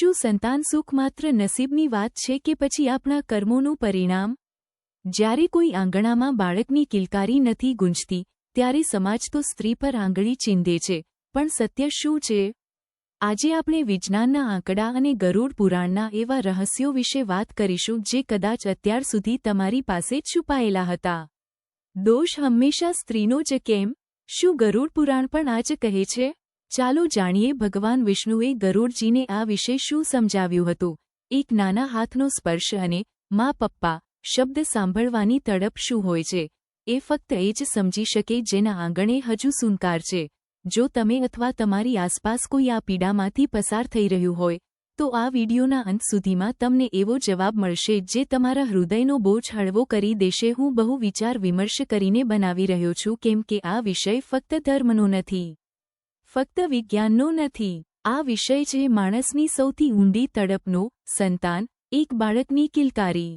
શું સંતાન સુખ માત્ર નસીબની વાત છે કે પછી આપણા કર્મોનું પરિણામ? જ્યારે કોઈ આંગણામાં બાળકની કિલકારી નથી ગુંજતી ત્યારે સમાજ તો સ્ત્રી પર આંગળી ચીંધે છે, પણ સત્ય શું છે? આજે આપણે વિજ્ઞાનના આંકડા અને ગરુડ પુરાણના એવા રહસ્યો વિશે વાત કરીશું જે કદાચ અત્યાર સુધી તમારી પાસે છુપાયેલા હતા. દોષ હંમેશા સ્ત્રીનો જ કેમ? શું ગરુડ પુરાણ પણ આ જ કહે છે? ચાલો જાણીએ ભગવાન વિષ્ણુએ ગરુડજીને આ વિશે શું સમજાવ્યું હતું. એક નાના હાથનો સ્પર્શ અને મા પપ્પા શબ્દ સાંભળવાની તડપ શું હોય છે, એ ફક્ત એ જ સમજી શકે જેના આંગણે હજુ સુનકાર છે. જો તમે અથવા તમારી આસપાસ કોઈ આ પીડામાંથી પસાર થઈ રહ્યું હોય તો આ વિડિયોના અંત સુધીમાં તમને એવો જવાબ મળશે જે તમારા હૃદયનો બોજ હળવો કરી દેશે. હું બહુ વિચાર વિમર્શ કરીને બનાવી રહ્યો છું કેમ કે આ વિષય ફક્ત ધર્મનો નથી, ફક્ત વિજ્ઞાનનો નથી. આ વિષય છે માણસની સૌથી ઊંડી તડપનો. સંતાન, એક બાળકની કિલકારી,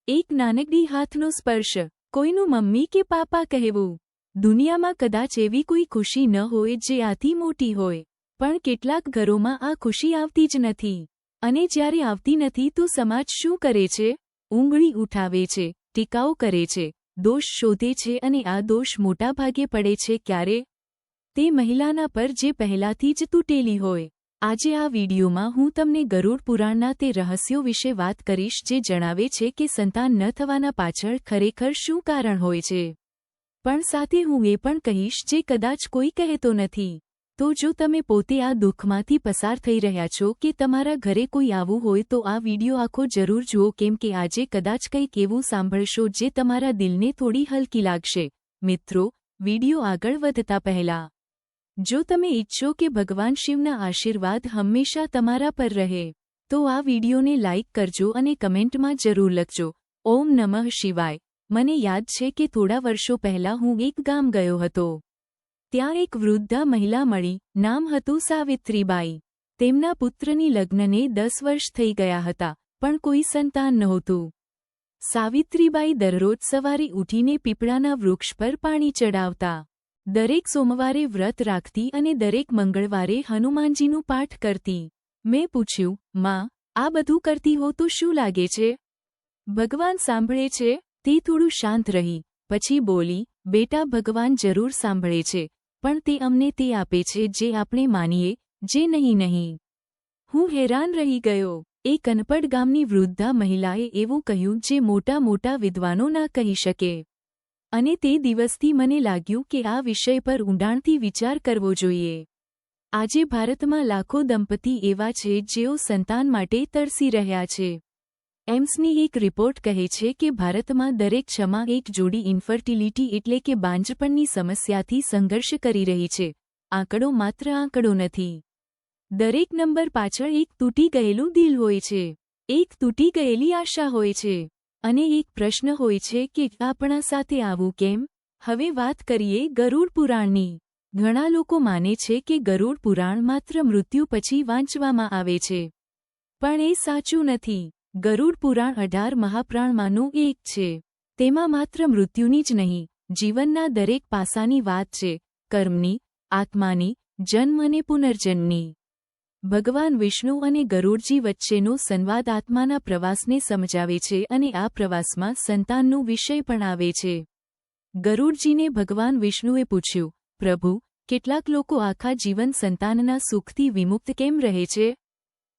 એક નાનકડી હાથનો સ્પર્શ, કોઈનું મમ્મી કે પાપા કહેવું. દુનિયામાં કદાચ એવી કોઈ ખુશી ન હોય જે આથી મોટી હોય, પણ કેટલાક ઘરોમાં આ ખુશી આવતી જ નથી. અને જ્યારે આવતી નથી તો સમાજ શું કરે છે? ઊંઘળી ઉઠાવે છે, ટીકાઓ કરે છે, દોષ શોધે છે અને આ દોષ મોટાભાગે પડે છે ક્યારે? તે મહિલાના પર જે પહેલાથી જ તૂટેલી હોય. આજે આ વિડીયોમાં હું તમને ગરુડ પુરાણના તે રહસ્યો વિશે વાત કરીશ જે જણાવે છે કે સંતાન ન થવાના પાછળ ખરેખર શું કારણ હોય છે. પણ સાથે હું એ પણ કહીશ જે કદાચ કોઈ કહેતો નથી. તો જો તમે પોતે આ દુઃખમાંથી પસાર થઈ રહ્યા છો કે તમારા ઘરે કોઈ આવું હોય તો આ વિડીયો આખો જરૂર જુઓ કેમ કે આજે કદાચ કંઈક એવું સાંભળશો જે તમારા દિલને થોડી હલકી લાગશે. મિત્રો, વિડીયો આગળ વધતા પહેલા જો તમે ઈચ્છો કે ભગવાન શિવના આશીર્વાદ હંમેશા તમારા પર રહે તો આ વિડીયોને લાઇક કરજો અને કમેન્ટમાં જરૂર લખજો, ઓમ નમઃ શિવાય. મને યાદ છે કે થોડા વર્ષો પહેલાં હું એક ગામ ગયો હતો. ત્યાં એક વૃદ્ધા મહિલા મળી, નામ હતું સાવિત્રીબાઈ. તેમના પુત્રની લગ્નને 10 વર્ષ થઈ ગયા હતા, પણ કોઈ સંતાન નહોતું. સાવિત્રીબાઈ દરરોજ સવારે ઉઠીને પીપળાના વૃક્ષ પર પાણી ચડાવતા, દરેક સોમવારે વ્રત રાખતી અને દરેક મંગળવારે હનુમાનજીનું પાઠ કરતી. મેં પૂછ્યું, માં, આ બધું કરતી હો તો શું લાગે છે? ભગવાન સાંભળે છે? તે થોડું શાંત રહી, પછી બોલી, બેટા, ભગવાન જરૂર સાંભળે છે, પણ તે અમને તે આપે છે જે આપણે માનીએ, જે નહીં. હું હેરાન રહી ગયો. એક અનપઢ ગામની વૃદ્ધા મહિલાએ એવું કહ્યું જે મોટા વિદ્વાનો ના કહી શકે. અને તે દિવસથી મને લાગ્યું કે આ વિષય પર ઊંડાણથી વિચાર કરવો જોઈએ. આજે ભારતમાં લાખો દંપતી એવા છે જેઓ સંતાન માટે તરસી રહ્યા છે. એમ્સની એક રિપોર્ટ કહે છે કે ભારતમાં દરેક 6માં એક જોડી ઇન્ફર્ટિલિટી એટલે કે બાંઝપણની સમસ્યાથી સંઘર્ષ કરી રહી છે. આંકડો માત્ર આંકડો નથી. દરેક નંબર પાછળ એક તૂટી ગયેલું દિલ હોય છે, એક તૂટી ગયેલી આશા હોય છે, અને એક પ્રશ્ન હોય છે કે આપણા સાથે આવું કેમ? હવે વાત કરીએ ગરુડ પુરાણની. ઘણા લોકો માને છે કે ગરુડ પુરાણ માત્ર મૃત્યુ પછી વાંચવામાં આવે છે, પણ એ સાચું નથી. ગરુડ પુરાણ 18 મહાપુરાણમાંનું એક છે. તેમાં માત્ર મૃત્યુની જ નહીં, જીવનના દરેક પાસાની વાત છે, કર્મની, આત્માની, જન્મ અને પુનર્જન્મની. ભગવાન વિષ્ણુ અને ગરુડજી વચ્ચેનો સંવાદ આત્માના પ્રવાસને સમજાવે છે અને આ પ્રવાસમાં સંતાનનું વિષય પણ આવે છે. ગરુડજીને ભગવાન વિષ્ણુએ પૂછ્યું, પ્રભુ, કેટલાક લોકો આખા જીવન સંતાનના સુખથી વિમુક્ત કેમ રહે છે?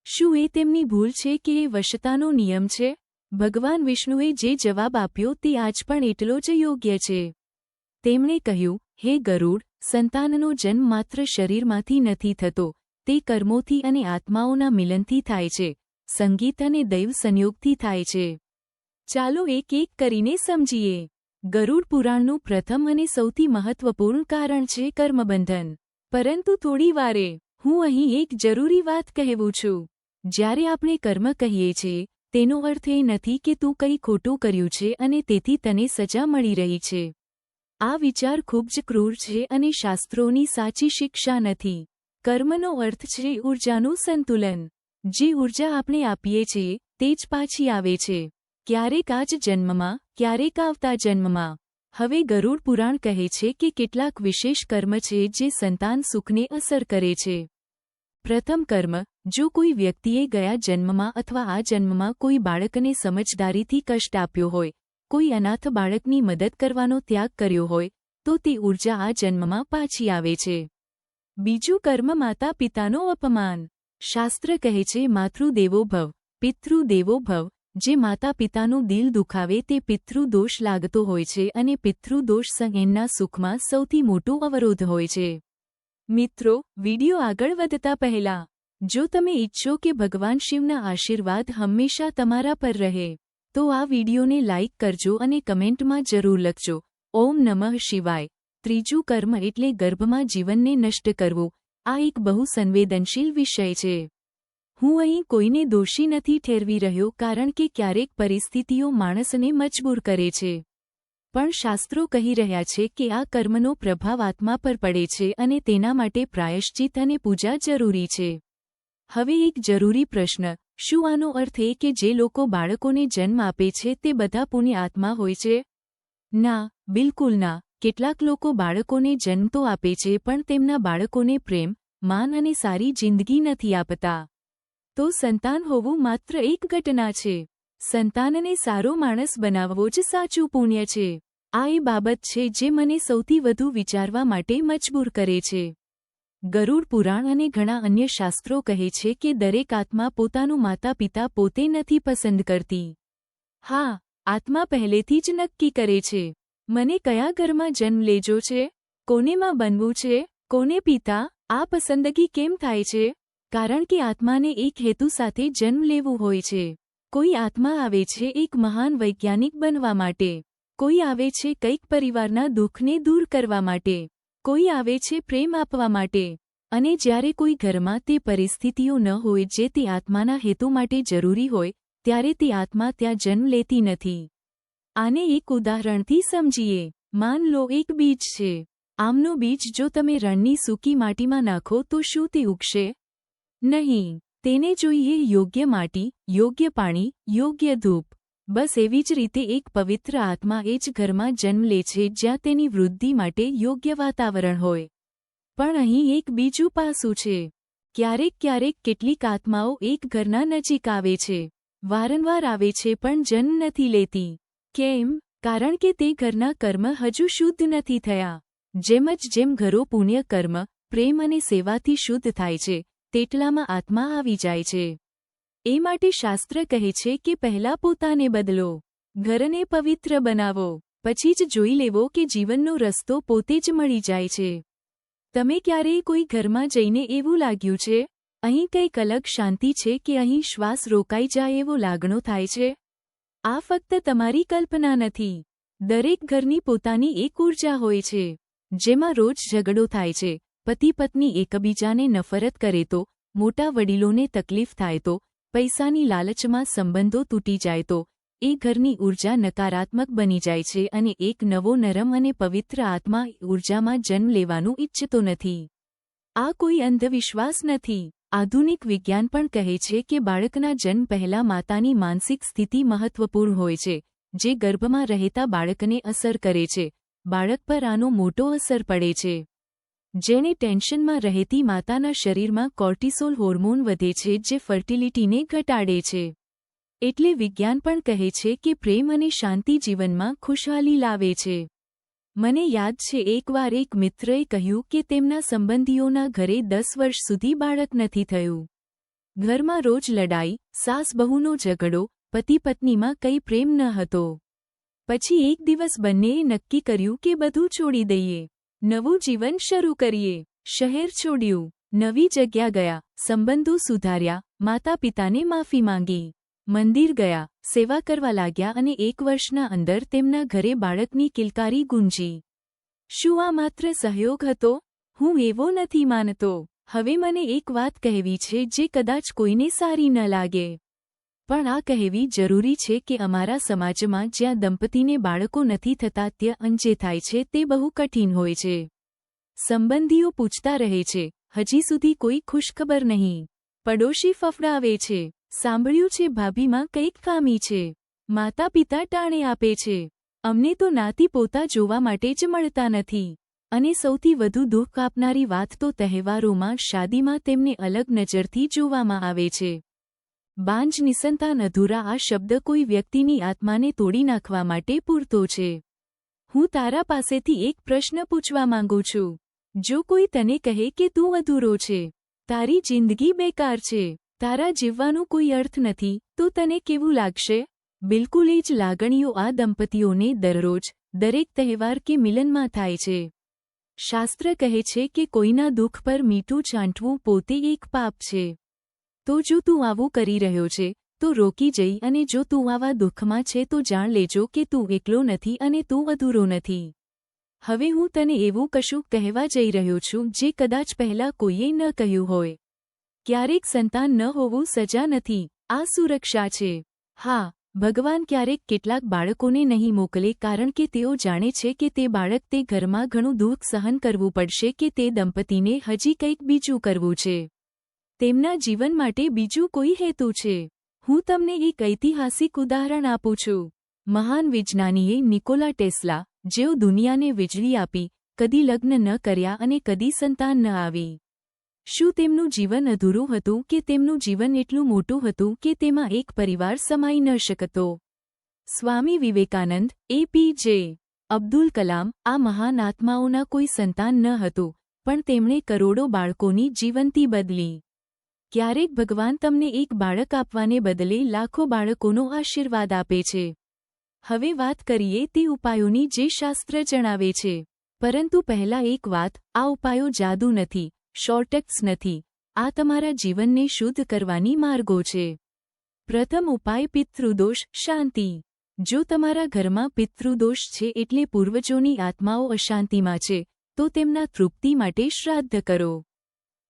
શું એ તેમની ભૂલ છે કે એ વશતાનો નિયમ છે? ભગવાન વિષ્ણુએ જે જવાબ આપ્યો તે આજ પણ એટલો જ યોગ્ય છે. તેમણે કહ્યું, હે ગરુડ, સંતાનનો જન્મ માત્ર શરીરમાંથી નથી થતો, તે કર્મોથી અને આત્માઓના મિલનથી થાય છે, સંગીત અને દૈવ સંયોગથી થાય છે. ચાલો એક કરીને સમજીએ. ગરુડ પુરાણનું પ્રથમ અને સૌથી મહત્વપૂર્ણ કારણ છે કર્મબંધન. પરંતુ થોડી વારે હું અહીં એક જરૂરી વાત કહેવું છું. જ્યારે આપણે કર્મ કહીએ છીએ તેનો અર્થ એ નથી કે તું કંઈ ખોટું કર્યું છે અને તેથી તને સજા મળી રહી છે. આ વિચાર ખૂબ જ ક્રૂર છે અને શાસ્ત્રોની સાચી શિક્ષા નથી. કર્મનો અર્થ છે ઊર્જાનું સંતુલન. જે ઊર્જા આપણે આપીએ છીએ તે જ પાછી આવે છે, ક્યારેક આ જ જન્મમાં, ક્યારેક આવતા જન્મમાં. હવે ગરુડ પુરાણ કહે છે કે કેટલાક વિશેષ કર્મ છે જે સંતાન સુખને અસર કરે છે. પ્રથમ કર્મ, જો કોઈ વ્યક્તિએ ગયા જન્મમાં અથવા આ જન્મમાં કોઈ બાળકને સમજદારીથી કષ્ટ આપ્યો હોય, કોઈ અનાથ બાળકની મદદ કરવાનો ત્યાગ કર્યો હોય, તો તે ઊર્જા આ જન્મમાં પાછી આવે છે. બીજું કર્મ, માતા પિતાનો અપમાન. શાસ્ત્ર કહે છે, માતૃદેવો ભવ, પિતૃદેવો ભવ. જે માતા પિતાનું દિલ દુખાવે તે પિતૃદોષ લાગતો હોય છે અને પિતૃદોષ સંયમના સુખમાં સૌથી મોટો અવરોધ હોય છે. મિત્રો, વિડિયો આગળ વધતા પહેલા જો તમે ઈચ્છો કે ભગવાન શિવના આશીર્વાદ હંમેશા તમારા પર રહે, તો આ વિડિયોને લાઇક કરજો અને કમેન્ટમાં જરૂર લખજો, ઓમ નમઃ શિવાય. ત્રીજું કર્મ એટલે ગર્ભમાં જીવનને નષ્ટ કરવું. આ એક બહુ સંવેદનશીલ વિષય છે. હું અહીં કોઈને દોષી નથી ઠેરવી રહ્યો, કારણ કે ક્યારેક પરિસ્થિતિઓ માણસને મજબૂર કરે છે. પણ શાસ્ત્રો કહી રહ્યા છે કે આ કર્મનો પ્રભાવ આત્મા પર પડે છે અને તેના માટે પ્રાયશ્ચિત અને પૂજા જરૂરી છે. હવે એક જરૂરી પ્રશ્ન, શું આનો અર્થ એ કે જે લોકો બાળકોને જન્મ આપે છે તે બધા પુણ્ય આત્મા હોય છે? ના, બિલકુલ ના. કેટલાક લોકો બાળકોને જન્મ તો આપે છે પણ તેમના બાળકોને પ્રેમ, માન અને સારી જિંદગી નથી આપતા. તો સંતાન હોવું માત્ર એક ઘટના છે. સંતાનને સારો માણસ બનાવવો જ સાચું પુણ્ય છે. આ એ બાબત છે જે મને સૌથી વધુ વિચારવા માટે મજબૂર કરે છે. ગરુડ પુરાણ અને ઘણા અન્ય શાસ્ત્રો કહે છે કે દરેક આત્મા પોતાનું માતા પિતા પોતે નથી પસંદ કરતી. હા, આત્મા પહેલેથી જ નક્કી કરે છે. મને કયા ઘરમાં જન્મ લેજો છે, કોને માં બનવું છે, કોને પિતા. આ પસંદગી કેમ થાય છે? કારણ કે આત્માને એક હેતુ સાથે જન્મ લેવું હોય છે. કોઈ આત્મા આવે છે એક મહાન વૈજ્ઞાનિક બનવા માટે, કોઈ આવે છે કંઈક પરિવારના દુઃખને દૂર કરવા માટે, કોઈ આવે છે પ્રેમ આપવા માટે. અને જ્યારે કોઈ ઘરમાં તે પરિસ્થિતિઓ ન હોય જે તે આત્માના હેતુ માટે જરૂરી હોય, ત્યારે તે આત્મા ત્યાં જન્મ લેતી નથી. આને એક ઉદાહરણથી સમજીએ. માન લો એક બીજ છે. આમનું બીજ જો તમે રણની સૂકી માટીમાં નાખો તો શું તે ઉગશે? નહીં. તેને જોઈએ યોગ્ય માટી, યોગ્ય પાણી, યોગ્ય ધૂપ. બસ એવી જ રીતે એક પવિત્ર આત્મા એ જ ઘરમાં જન્મ લે છે જ્યાં તેની વૃદ્ધિ માટે યોગ્ય વાતાવરણ હોય. પણ અહીં એક બીજું પાસું છે. ક્યારેક કેટલીક આત્માઓ એક ઘરના નજીક આવે છે. વારંવાર આવે છે પણ જન્મ નથી લેતી. કેમ? કારણ કે તે ઘરના કર્મ હજુ શુદ્ધ નથી થયા. જેમ ઘરો પુણ્ય કર્મ, પ્રેમ અને સેવાથી શુદ્ધ થાય છે, તેટલામાં આત્મા આવી જાય છે. એ માટે શાસ્ત્ર કહે છે કે પહેલા પોતાને બદલો, ઘરને પવિત્ર બનાવો, પછી જ જોઈ લેવો કે જીવનનો રસ્તો પોતે જ મળી જાય છે. તમે ક્યારેય કોઈ ઘરમાં જઈને એવું લાગ્યું છે, અહીં કંઈક અલગ શાંતિ છે કે અહીં શ્વાસ રોકાઈ જાય એવો લાગણો થાય છે? આ ફક્ત તમારી કલ્પના નથી. દરેક ઘરની પોતાની એક ઊર્જા હોય છે, જેમાં રોજ ઝઘડો થાય છે, પતિ પત્ની એકબીજાને નફરત કરે તો, મોટા વડીલોને તકલીફ થાય તો, પૈસાની લાલચમાં સંબંધો તૂટી જાય તો, એ ઘરની ઊર્જા નકારાત્મક બની જાય છે અને એક નવો નરમ અને પવિત્ર આત્મા ઊર્જામાં જન્મ લેવાનું ઈચ્છતો નથી. આ કોઈ અંધવિશ્વાસ નથી. આધુનિક વિજ્ઞાન પણ કહે છે કે બાળકના જન્મ પહેલા માતાની માનસિક સ્થિતિ મહત્વપૂર્ણ હોય છે, જે ગર્ભમાં રહેતા બાળકને અસર કરે છે. બાળક પર આનો મોટો અસર પડે છે. જેને ટેન્શનમાં રહેતી માતાના શરીરમાં કોર્ટિસોલ હોર્મોન વધે છે જે ફર્ટિલિટીને ઘટાડે છે. એટલે વિજ્ઞાન પણ કહે છે કે પ્રેમ અને શાંતિ જીવનમાં ખુશહાલી લાવે છે. મને યાદ છે એકવાર એક મિત્રએ કહ્યું કે તેમના સંબંધીઓના ઘરે 10 વર્ષ સુધી બાળક નથી થયું. ઘરમાં રોજ લડાઈ, સાસ બહુનો ઝઘડો, પતિ પત્નીમાં કંઈ પ્રેમ ન હતો. પછી એક દિવસ બંનેએ નક્કી કર્યું કે બધું છોડી દઈએ, નવું જીવન શરૂ કરીએ. શહેર છોડ્યું, નવી જગ્યા ગયા, સંબંધો સુધાર્યા, માતા પિતાને માફી માંગી, મંદિર ગયા, સેવા કરવા લાગ્યા અને 1 વર્ષના અંદર તેમના ઘરે બાળકની કિલકારી ગુંજી. શું આ માત્ર સહયોગ હતો? હું એવો નથી માનતો. હવે મને એક વાત કહેવી છે જે કદાચ કોઈને સારી ન લાગે, પણ આ કહેવી જરૂરી છે કે અમારા સમાજમાં જ્યાં દંપતીને બાળકો નથી થતા ત્યાં જે થાય છે તે બહુ કઠિન હોય છે. સંબંધીઓ પૂછતા રહે છે, હજી સુધી કોઈ ખુશખબર નહીં. પડોશી ફફડાવે છે, સાંભળ્યું છે ભાભીમાં કંઈક ખામી છે. માતા પિતા ટાણે આપે છે, અમને તો નાતી પોતા જોવા માટે જ મળતા નથી. અને સૌથી વધુ દુઃખ આપનારી વાત તો તહેવારોમાં શાદીમાં તેમને અલગ નજરથી જોવામાં આવે છે. બાંજ નિસંતાન અધૂરા આ શબ્દ કોઈ વ્યક્તિની આત્માને તોડી નાખવા માટે પૂરતો છે. હું તારા પાસેથી એક પ્રશ્ન પૂછવા માંગુ છું. જો કોઈ તને કહે કે તું અધૂરો છે, તારી જિંદગી બેકાર છે, તારા જીવવાનું કોઈ અર્થ નથી, તો તને કેવું લાગશે? બિલકુલ એ જ લાગણીઓ આ દંપતીઓને દરરોજ દરેક તહેવાર કે મિલનમાં થાય છે. શાસ્ત્ર કહે છે કે કોઈના દુઃખ પર મીઠું છાંટવું પોતે એક પાપ છે. તો જો તું આવું કરી રહ્યો છે તો રોકી જઈ, અને જો તું આવા દુઃખમાં છે તો જાણ લેજો કે તું એકલો નથી અને તું અધૂરો નથી. હવે હું તને એવું કશું કહેવા જઈ રહ્યો છું જે કદાચ પહેલાં કોઈએ ન કહ્યું હોય. ક્યારેક સંતાન ન હોવું સજા નથી, આ સુરક્ષા છે. હા, ભગવાન ક્યારેક કેટલાક બાળકોને નહીં મોકલે કારણ કે તેઓ જાણે છે કે તે બાળક તે ઘરમાં ઘણું દુઃખ સહન કરવું પડશે કે તે દંપતીને હજી કંઈક બીજું કરવું છે. તેમના જીવન માટે બીજું કોઈ હેતુ છે. હું તમને એક ઐતિહાસિક ઉદાહરણ આપું છું. મહાન વિજ્ઞાનીએ નિકોલા ટેસ્લા, જેઓ દુનિયાને વીજળી આપી, કદી લગ્ન ન કર્યા અને કદી સંતાન ન આવી. શું તેમનું જીવન અધૂરું હતું કે તેમનું જીવન એટલું મોટું હતું કે તેમાં એક પરિવાર સમાઈ ન શકતો? સ્વામી વિવેકાનંદ, એપીજે અબ્દુલ કલામ, આ મહાન આત્માઓના કોઈ સંતાન ન હતું, પણ તેમણે કરોડો બાળકોની જીવંતી બદલી. ક્યારેક ભગવાન તમને એક બાળક આપવાને બદલે લાખો બાળકોનો આશીર્વાદ આપે છે. હવે વાત કરીએ તે ઉપાયોની જે શાસ્ત્ર જણાવે છે. પરંતુ પહેલાં એક વાત, આ ઉપાયો જાદુ નથી, શોર્ટકટ્સ નથી. આ તમારા જીવનને શુદ્ધ કરવાની માર્ગો છે. પ્રથમ ઉપાય પિતૃદોષ શાંતિ. જો તમારા ઘરમાં પિતૃદોષ છે એટલે પૂર્વજોની આત્માઓ અશાંતિમાં છે, તો તેમના તૃપ્તિ માટે શ્રાદ્ધ કરો,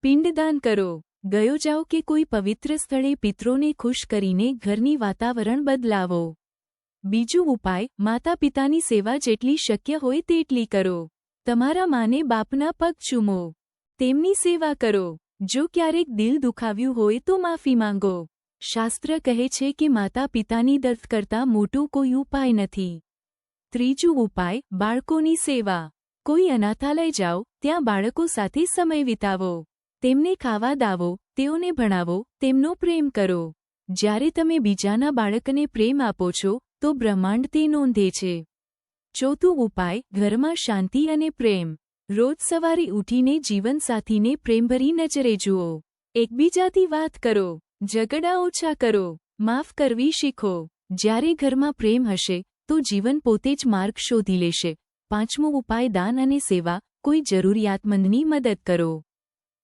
પિંડદાન કરો, ગયો જાઓ કે કોઈ પવિત્ર સ્થળે પિતરોને ખુશ કરીને ઘરની વાતાવરણ બદલાવો. બીજું ઉપાય, માતા પિતાની સેવા જેટલી શક્ય હોય તેટલી કરો. તમારા માને બાપના પગ ચૂમો, તેમની સેવા કરો. જો ક્યારેક દિલ દુખાવ્યું હોય તો માફી માંગો. શાસ્ત્ર કહે છે કે માતા પિતાની દર્દ કરતાં મોટું કોઈ ઉપાય નથી. ત્રીજું ઉપાય, બાળકોની સેવા. કોઈ અનાથાલય જાઓ, ત્યાં બાળકો સાથે સમય વિતાવો, તેમને ખાવા દાવો, તેઓને ભણાવો, તેમનો પ્રેમ કરો. જ્યારે તમે બીજાના બાળકને પ્રેમ આપો છો તો બ્રહ્માંડ તે નોંધે છે. ચોથું ઉપાય, ઘરમાં શાંતિ અને પ્રેમ. રોજ સવારે ઉઠીને જીવનસાથીને પ્રેમભરી નજરે જુઓ, એકબીજાથી વાત કરો, ઝઘડા ઓછા કરો, માફ કરવી શીખો. જ્યારે ઘરમાં પ્રેમ હશે તો જીવન પોતે જ માર્ગ શોધી લેશે. પાંચમો ઉપાય, દાન અને સેવા. કોઈ જરૂરિયાતમંદની મદદ કરો,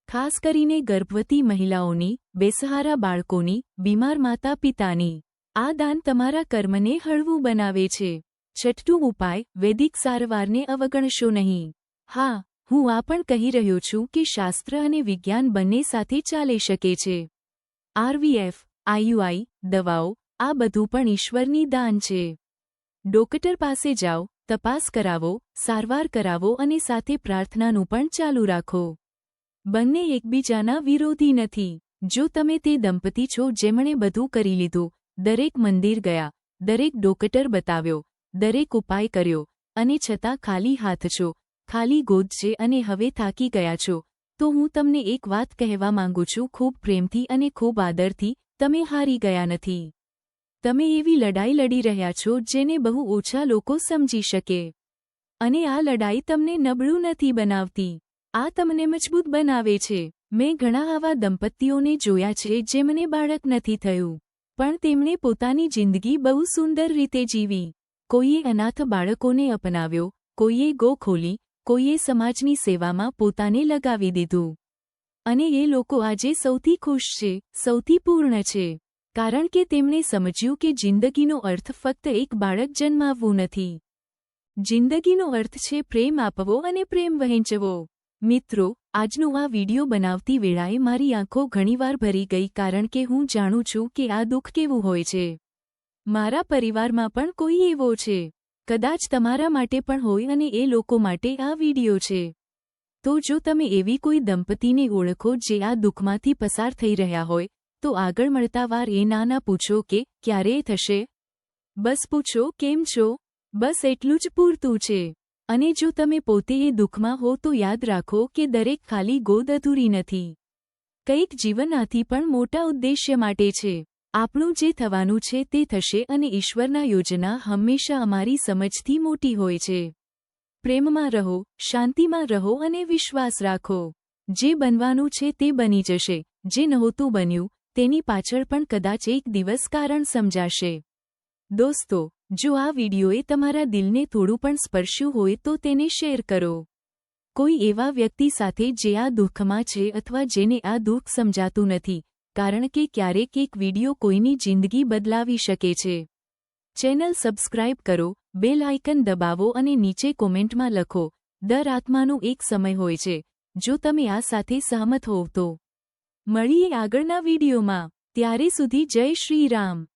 ખાસ કરીને ગર્ભવતી મહિલાઓની, બેસહારા બાળકોની, બીમાર માતા પિતાની. આ દાન તમારા કર્મને હળવું બનાવે છે. છઠ્ઠું ઉપાય, વૈદિક સારવારને અવગણશો નહીં. હા, હું આ પણ કહી રહ્યો છું કે શાસ્ત્ર અને વિજ્ઞાન બંને સાથે ચાલી શકે છે. આરવીએફ, આઈયુઆઈ, દવાઓ, આ બધું પણ ઈશ્વરની દાન છે. ડોક્ટર પાસે જાઓ, તપાસ કરાવો, સારવાર કરાવો અને સાથે પ્રાર્થનાનું પણ ચાલુ રાખો. બંને એકબીજાના વિરોધી નથી. જો તમે તે દંપતી છો જેમણે બધું કરી લીધું, દરેક મંદિર ગયા, દરેક ડોક્ટર બતાવ્યો, દરેક ઉપાય કર્યો, અને છતાં ખાલી હાથ છો, ખાલી ગોદ છે અને હવે થાકી ગયા છો, તો હું તમને એક વાત કહેવા માંગુ છું, ખૂબ પ્રેમથી અને ખૂબ આદરથી, તમે હારી ગયા નથી. તમે એવી લડાઈ લડી રહ્યા છો જેને બહુ ઓછા લોકો સમજી શકે. અને આ લડાઈ તમને નબળું નથી બનાવતી, આ તમને મજબૂત બનાવે છે. મેં ઘણા આવા દંપતીઓને જોયા છે જેમને બાળક નથી થયું, પણ તેમણે પોતાની જિંદગી બહુ સુંદર રીતે જીવી. કોઈએ અનાથ બાળકોને અપનાવ્યો, કોઈએ ગો ખોલી, કોઈએ સમાજની સેવામાં પોતાને લગાવી દીધું. અને એ લોકો આજે સૌથી ખુશ છે, સૌથી પૂર્ણ છે, કારણ કે તેમણે સમજ્યું કે જિંદગીનો અર્થ ફક્ત એક બાળક જન્માવવું નથી. જિંદગીનો અર્થ છે પ્રેમ આપવો અને પ્રેમ વહેંચવો. મિત્રો, આજનો આ વિડિયો બનાવતી વેળાએ મારી આંખો ઘણીવાર ભરી ગઈ કારણ કે હું જાણું છું કે આ દુઃખ કેવું હોય છે. મારા પરિવારમાં પણ કોઈ એવો છે. કદાચ તમારા માટે પણ હોય અને એ લોકો માટે આ વિડિયો છે. તો જો તમે એવી કોઈ દંપતીને ઓળખો જે આ દુઃખમાંથી પસાર થઈ રહ્યા હોય, તો આગળ મળતા વાર એ ના પૂછો કે ક્યારે થશે. બસ પૂછો કેમ છો, બસ એટલું જ પૂરતું છે. અને જો તમે પોતે એ દુઃખમાં હો તો યાદ રાખો કે દરેક ખાલી ગોદ અધૂરી નથી. કંઈક જીવનમાંથી પણ મોટા ઉદ્દેશ્ય માટે છે. આપણું જે થવાનું છે તે થશે અને ઈશ્વરના યોજના હંમેશા અમારી સમજથી મોટી હોય છે. પ્રેમમાં રહો, શાંતિમાં રહો અને વિશ્વાસ રાખો. જે બનવાનું છે તે બની જશે. જે નહોતું બન્યું તેની પાછળ પણ કદાચ એક દિવસ કારણ સમજાશે. દોસ્તો, જો આ વિડિયોએ તમારા દિલને થોડું પણ સ્પર્શ્યું હોય તો તેને શેર કરો. કોઈ એવા વ્યક્તિ સાથે જે આ દુઃખમાં છે અથવા જેને આ દુઃખ સમજાતું નથી, કારણ કે ક્યારેક એક વિડિયો કોઈની જિંદગી બદલાવી શકે છે. ચેનલ સબસ્ક્રાઇબ કરો, બેલ આઇકન દબાવો અને નીચે કોમેન્ટમાં લખો, દર આત્માનું એક સમય હોય છે. જો તમે આ સાથે સહમત હોવ તો મળીએ આગળના વિડિયોમાં. ત્યારે સુધી જય શ્રી રામ.